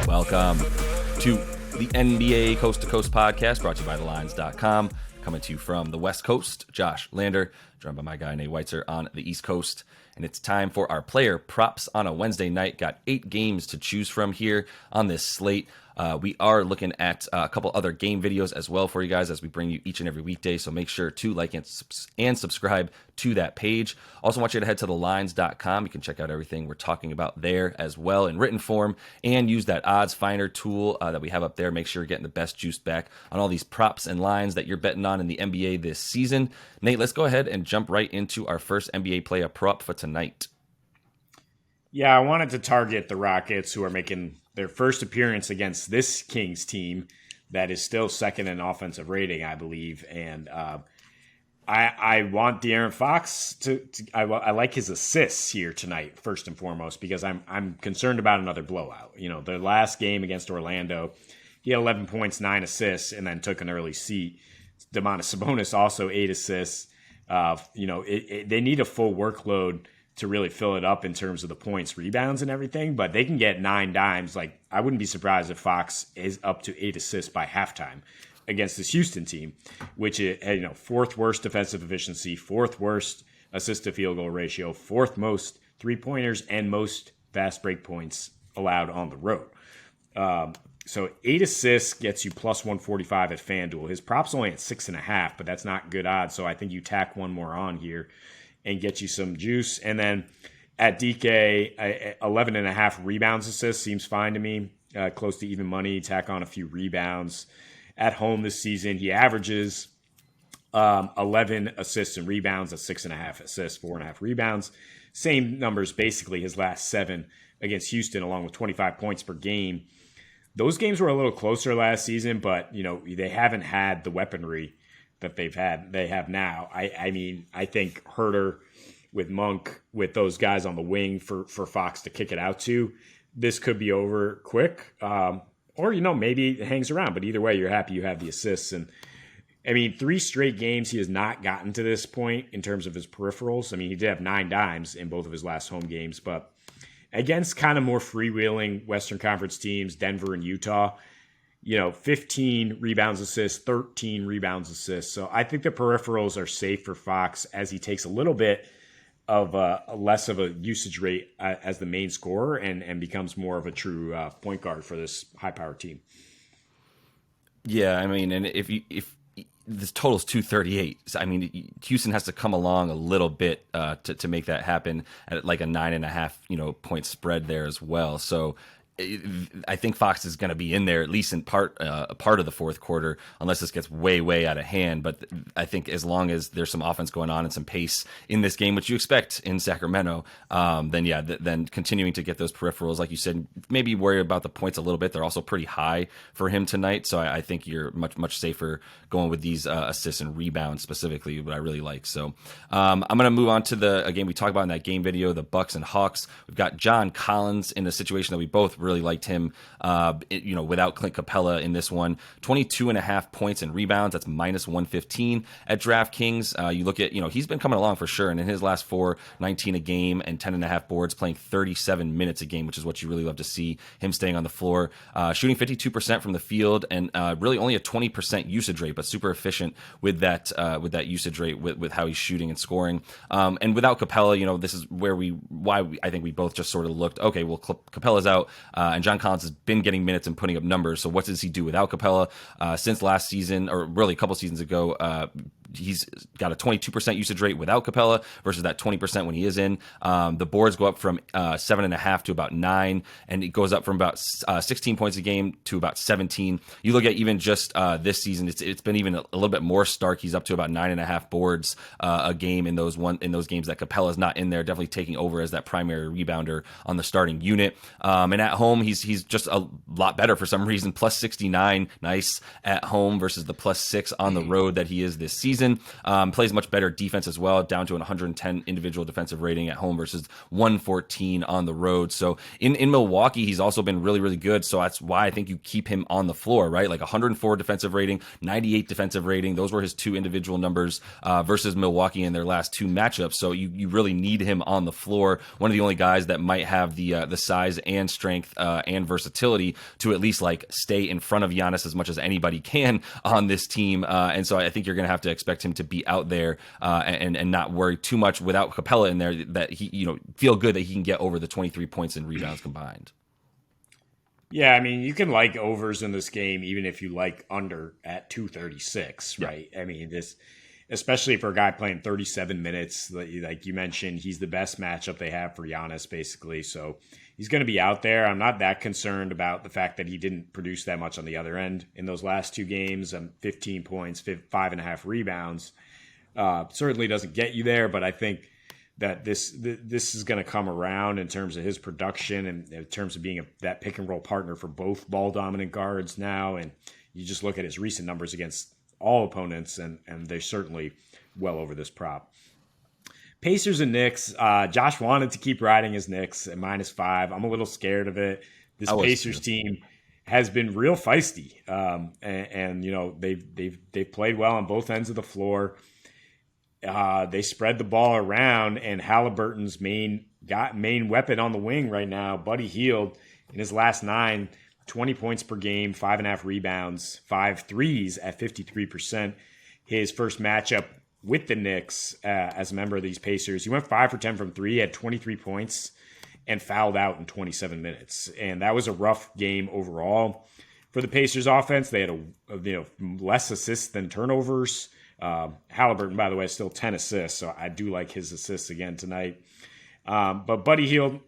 Welcome to the NBA Coast to Coast podcast brought to you by thelines.com. Coming to you from the West Coast, Josh Lander, joined by my guy Nate Weitzer on the East Coast. And it's time for our player props on a Wednesday night. Got 8 games to choose from here on this slate. We are looking at a couple other game videos as well for you guys as we bring you each and every weekday. So make sure to like and subscribe to that page. Also want you to head to thelines.com. You can check out everything we're talking about there as well in written form and use that odds finder tool that we have up there. Make sure you're getting the best juice back on all these props and lines that you're betting on in the NBA this season. Nate, let's go ahead and jump right into our first NBA player prop for tonight. Yeah, I wanted to target the Rockets, who are making their first appearance against this Kings team that is still second in offensive rating, I believe. And I want De'Aaron Fox I like his assists here tonight, first and foremost, because I'm concerned about another blowout. You know, the last game against Orlando, he had 11 points, 9 assists, and then took an early seat. Domantas Sabonis also 8 assists. They need a full workload to really fill it up in terms of the points, rebounds, and everything, but they can get 9 dimes. Like, I wouldn't be surprised if Fox is up to 8 assists by halftime against this Houston team, which is, 4th worst defensive efficiency, 4th worst assist to field goal ratio, 4th most 3-pointers, and most fast break points allowed on the road. So 8 assists gets you plus 145 at FanDuel. His prop's only at 6.5, but that's not good odds. So I think you tack one more on here and get you some juice. And then at DK, 11.5 rebounds assists seems fine to me. Close to even money. Tack on a few rebounds. At home this season, he averages 11 assists and rebounds at 6.5 assists, 4.5 rebounds. Same numbers, basically, his last 7 against Houston, along with 25 points per game. Those games were a little closer last season, but they haven't had the weaponry that they have now. I think Herter with Monk, with those guys on the wing for Fox to kick it out to, this could be over quick. Or maybe it hangs around, but either way, you're happy you have the assists. And 3 straight games he has not gotten to this point in terms of his peripherals. He did have 9 dimes in both of his last home games, but against kind of more freewheeling Western Conference teams, Denver and Utah, 15 rebounds assists, 13 rebounds assists. So I think the peripherals are safe for Fox as he takes a little bit of a less of a usage rate as the main scorer and becomes more of a true point guard for this high-powered team. Yeah, and if this total's 238, Houston has to come along a little bit to make that happen at like a 9.5 point spread there as well. So I think Fox is going to be in there at least in a part of the fourth quarter, unless this gets way out of hand. But I think as long as there's some offense going on and some pace in this game, which you expect in Sacramento, then continuing to get those peripherals, like you said, maybe worry about the points a little bit. They're also pretty high for him tonight, so I think you're much safer going with these assists and rebounds specifically, what I really like. So I'm going to move on to a game we talked about in that game video, the Bucks and Hawks. We've got John Collins in a situation that we both really liked him, without Clint Capella in this one. 22.5 points and rebounds. That's minus 115 at DraftKings. You look at, he's been coming along for sure. And in his last 4, 19 a game and 10.5 boards, playing 37 minutes a game, which is what you really love to see, him staying on the floor. Shooting 52% from the field and really only a 20% usage rate, but super efficient with that usage rate with how he's shooting and scoring. And without Capella, this is why I think we both just sort of looked, okay, well, Capella's out. And John Collins has been getting minutes and putting up numbers. So what does he do without Capella? Since last season, or really a couple seasons ago, he's got a 22% usage rate without Capella versus that 20% when he is in. The boards go up from 7.5 to about 9, and it goes up from about 16 points a game to about 17. You look at even just this season, it's been even a little bit more stark. He's up to about 9.5 boards a game in those games that Capella's not in there, definitely taking over as that primary rebounder on the starting unit. And at home, he's just a lot better for some reason. Plus 69, nice at home versus the plus 6 on the road that he is this season. season. Plays much better defense as well, down to an 110 individual defensive rating at home versus 114 on the road. So in Milwaukee, he's also been really, really good. So that's why I think you keep him on the floor, right? Like 104 defensive rating, 98 defensive rating. Those were his two individual numbers versus Milwaukee in their last two matchups. So you really need him on the floor. One of the only guys that might have the size and strength and versatility to at least like stay in front of Giannis as much as anybody can on this team. And so I think you're going to have to expect him to be out there and not worry too much without Capella in there, that he, feel good that he can get over the 23 points and rebounds combined. Yeah, I mean, you can like overs in this game even if you like under at 236, right? Yeah. I mean, this, especially for a guy playing 37 minutes, like you mentioned, he's the best matchup they have for Giannis, basically. So he's going to be out there. I'm not that concerned about the fact that he didn't produce that much on the other end in those last two games. 15 points, 5.5 rebounds. Certainly doesn't get you there, but I think that this is going to come around in terms of his production and in terms of being that pick and roll partner for both ball dominant guards now. And you just look at his recent numbers against all opponents, and they're certainly well over this prop. Pacers and Knicks. Josh wanted to keep riding his Knicks at -5. I'm a little scared of it. This Pacers team has been real feisty, and they've played well on both ends of the floor. They spread the ball around, and Halliburton's main weapon on the wing right now, Buddy Hield, in his last 9, 20 points per game, 5.5 rebounds, 5 threes at 53%. His first matchup with the Knicks as a member of these Pacers, he went 5 for 10 from 3, had 23 points, and fouled out in 27 minutes. And that was a rough game overall for the Pacers offense. They had less assists than turnovers. Halliburton, by the way, still 10 assists, so I do like his assists again tonight. But Buddy Hield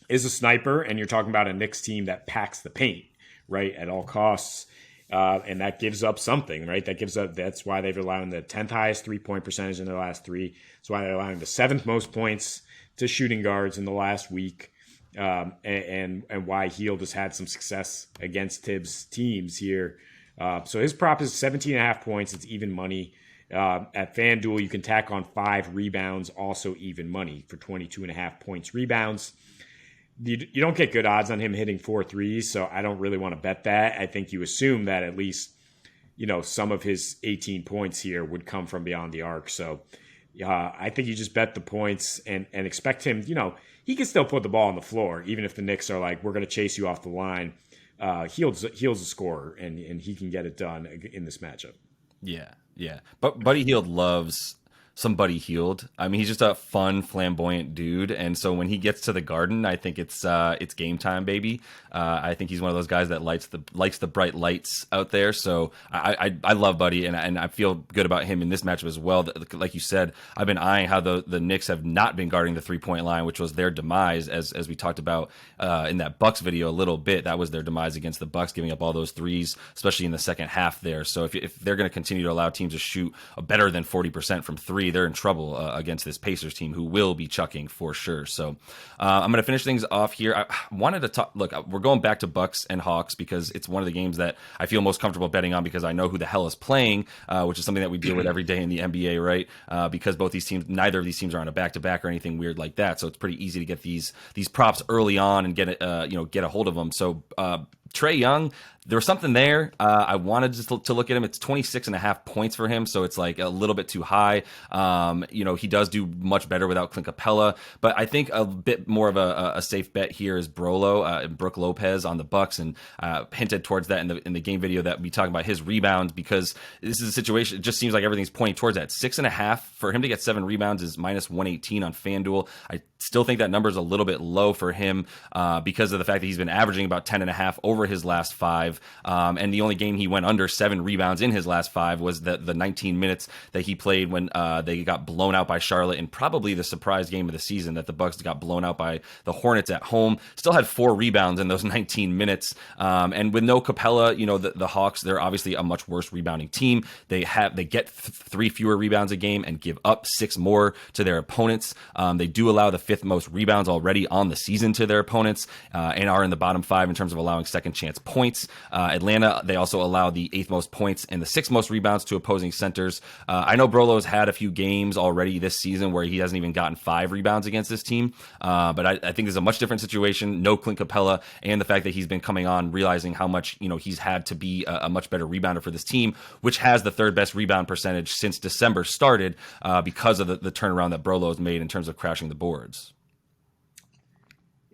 is a sniper, and you're talking about a Knicks team that packs the paint, right, at all costs. And that gives up something, right? That's why they've allowed the 10th highest 3-point percentage in their last 3. That's why they're allowing the 7th most points to shooting guards in the last week. And why Hield has had some success against Tibbs teams here. So his prop is 17.5 points. It's even money. At FanDuel, you can tack on 5 rebounds, also even money for 22.5 points rebounds. You don't get good odds on him hitting 4 threes, so I don't really want to bet that. I think you assume that at least, some of his 18 points here would come from beyond the arc. So I think you just bet the points and expect him, he can still put the ball on the floor, even if the Knicks are like, we're going to chase you off the line. Hield's a scorer, and he can get it done in this matchup. Yeah. But Buddy Hield loves some Buddy Hield. I mean, he's just a fun, flamboyant dude, and so when he gets to the Garden, I think it's game time, baby. I think he's one of those guys that likes the bright lights out there. So I love Buddy, and I feel good about him in this matchup as well. Like you said, I've been eyeing how the Knicks have not been guarding the 3-point line, which was their demise, as we talked about in that Bucks video a little bit. That was their demise against the Bucks, giving up all those threes, especially in the second half there. So if they're going to continue to allow teams to shoot a better than 40% from 3, they're in trouble against this Pacers team, who will be chucking for sure. So I'm going to finish things off here. I wanted to talk. Look, we're going back to Bucks and Hawks because it's one of the games that I feel most comfortable betting on because I know who the hell is playing, which is something that we deal with every day in the NBA, right? Because neither of these teams are on a back-to-back or anything weird like that. So it's pretty easy to get these props early on and get a hold of them. So Trae Young, there was something there. I wanted to look at him. It's 26.5 points for him, so it's like a little bit too high. He does do much better without Clint Capella, but I think a bit more of a safe bet here is Brook Lopez on the Bucks, and hinted towards that in the game video that we talking about his rebounds, because this is a situation. It just seems like everything's pointing towards that 6.5 for him to get 7 rebounds is -118 on FanDuel. I still think that number is a little bit low for him because of the fact that he's been averaging about 10.5 over his last 5. And the only game he went under 7 rebounds in his last 5 was the 19 minutes that he played when they got blown out by Charlotte, in probably the surprise game of the season that the Bucks got blown out by the Hornets at home. Still had 4 rebounds in those 19 minutes. And with no Capella, the Hawks, they're obviously a much worse rebounding team. They get 3 fewer rebounds a game and give up 6 more to their opponents. They do allow the fifth most rebounds already on the season to their opponents, and are in the bottom 5 in terms of allowing second chance points. Atlanta, they also allow the 8th most points and the 6th most rebounds to opposing centers. I know Brolo's had a few games already this season where he hasn't even gotten 5 rebounds against this team, but I think there's a much different situation. No Clint Capella, and the fact that he's been coming on, realizing how much he's had to be a much better rebounder for this team, which has the 3rd best rebound percentage since December started, because of the turnaround that Brolo's made in terms of crashing the boards.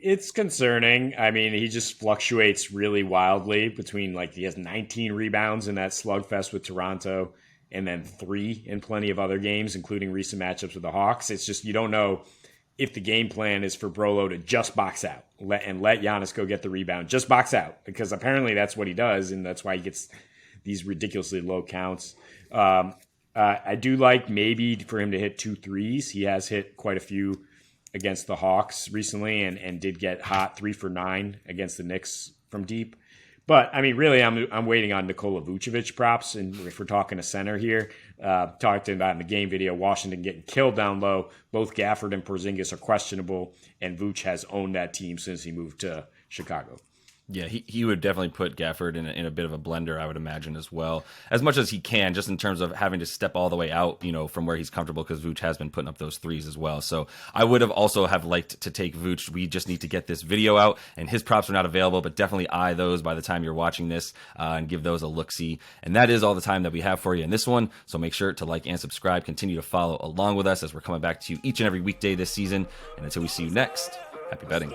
It's concerning. I mean, he just fluctuates really wildly between, like, he has 19 rebounds in that slugfest with Toronto and then 3 in plenty of other games, including recent matchups with the Hawks. It's just, you don't know if the game plan is for Brolo to just box out and let Giannis go get the rebound. Just box out, because apparently that's what he does, and that's why he gets these ridiculously low counts. I do like maybe for him to hit 2 threes. He has hit quite a few against the Hawks recently, and did get hot 3 for 9 against the Knicks from deep. But I mean, really, I'm waiting on Nikola Vucevic props, and if we're talking a center here, talked about in the game video, Washington getting killed down low. Both Gafford and Porzingis are questionable, and Vuce has owned that team since he moved to Chicago. Yeah, he would definitely put Gafford in a bit of a blender, I would imagine, as well, as much as he can, just in terms of having to step all the way out, from where he's comfortable, because Vooch has been putting up those threes as well. So I would have also have liked to take Vooch. We just need to get this video out, and his props are not available, but definitely eye those by the time you're watching this, and give those a look-see. And that is all the time that we have for you in this one, so make sure to like and subscribe. Continue to follow along with us as we're coming back to you each and every weekday this season. And until we see you next, happy betting.